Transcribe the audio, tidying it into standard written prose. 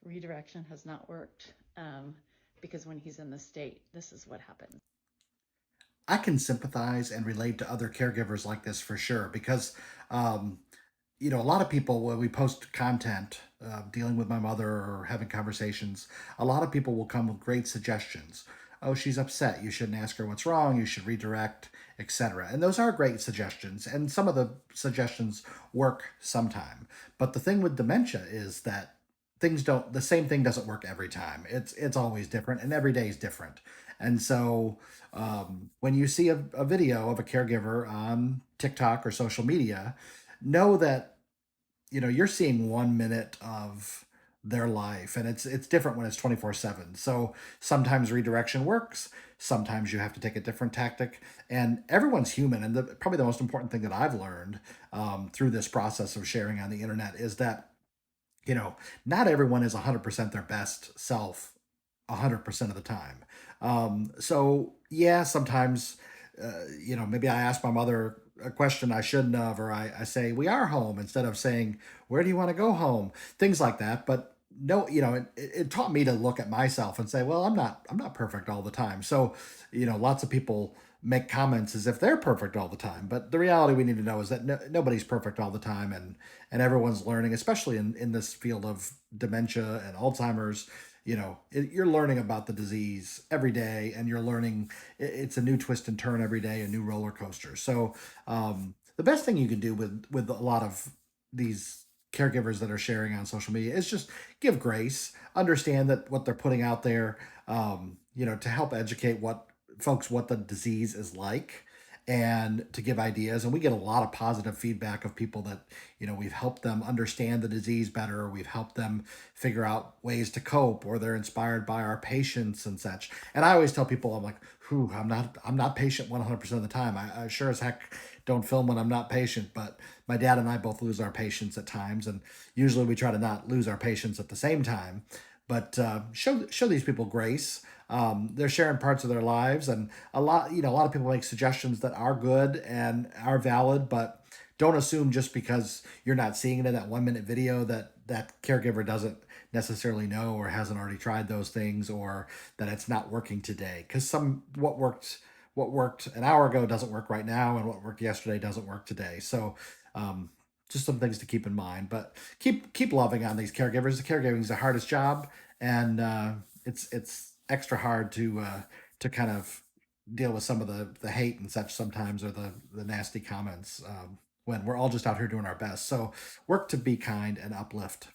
redirection has not worked because when he's in the state, this is what happens. I can sympathize and relate to other caregivers like this for sure because, um, a lot of people, when we post content dealing with my mother or having conversations, a lot of people will come with great suggestions. Oh, she's upset. You shouldn't ask her what's wrong. You should redirect, etc. And those are great suggestions. And some of the suggestions work sometime. But the thing with dementia is that the same thing doesn't work every time. It's always different, and every day is different. And so when you see a video of a caregiver on TikTok or social media, know that you're seeing 1 minute of their life, and it's different when it's 24/7. So sometimes redirection works, sometimes you have to take a different tactic, and everyone's human. And probably the most important thing that I've learned through this process of sharing on the internet is that you know not everyone is 100% their best self 100% of the time. So yeah, sometimes maybe I ask my mother a question I shouldn't have, or I say we are home instead of saying where do you want to go home, things like that. But no, it taught me to look at myself and say, well, I'm not perfect all the time. So lots of people make comments as if they're perfect all the time, but the reality we need to know is that nobody's perfect all the time, and everyone's learning, especially in this field of dementia and Alzheimer's. You're learning about the disease every day, and you're learning it's a new twist and turn every day, a new roller coaster. So the best thing you can do with a lot of these caregivers that are sharing on social media is just give grace, understand that what they're putting out there, to help educate what the disease is like, and to give ideas. And we get a lot of positive feedback of people that we've helped them understand the disease better, or we've helped them figure out ways to cope, or they're inspired by our patience and such. And I always tell people, I'm like, whew, I'm not patient 100% of the time. I sure as heck don't film when I'm not patient, but my dad and I both lose our patience at times, and usually we try to not lose our patience at the same time. But show these people grace. They're sharing parts of their lives, and a lot of people make suggestions that are good and are valid, but don't assume just because you're not seeing it in that 1 minute video that that caregiver doesn't necessarily know or hasn't already tried those things, or that it's not working today. Because what worked an hour ago doesn't work right now, and what worked yesterday doesn't work today. So um, just some things to keep in mind. But keep loving on these caregivers. The caregiving is the hardest job, and it's extra hard to kind of deal with some of the hate and such sometimes, or the nasty comments when we're all just out here doing our best. So work to be kind and uplift.